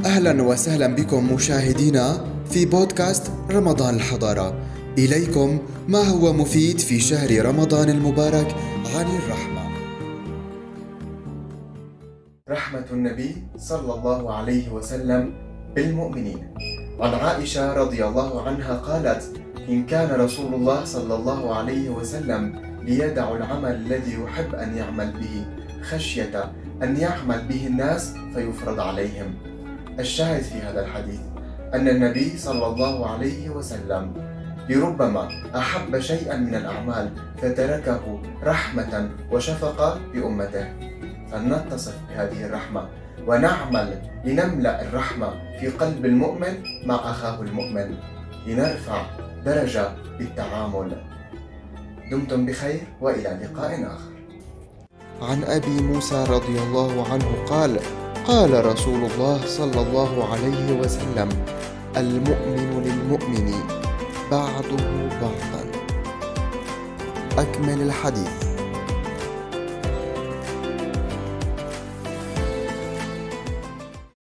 أهلا وسهلا بكم مشاهدينا في بودكاست رمضان الحضارة. إليكم ما هو مفيد في شهر رمضان المبارك عن الرحمة. رحمة النبي صلى الله عليه وسلم بالمؤمنين. عن عائشة رضي الله عنها قالت: إن كان رسول الله صلى الله عليه وسلم ليدع العمل الذي يحب أن يعمل به خشية أن يعمل به الناس فيفرض عليهم. الشاهد في هذا الحديث أن النبي صلى الله عليه وسلم لربما أحب شيئا من الأعمال فتركه رحمة وشفقة بأمته، فلنتصف بهذه الرحمة ونعمل لنملأ الرحمة في قلب المؤمن مع أخاه المؤمن لنرفع درجة بالتعامل. دمتم بخير وإلى لقاء آخر. عن أبي موسى رضي الله عنه قال: قال رسول الله صلى الله عليه وسلم: المؤمن للمؤمن بعضه بعضا. أكمل الحديث.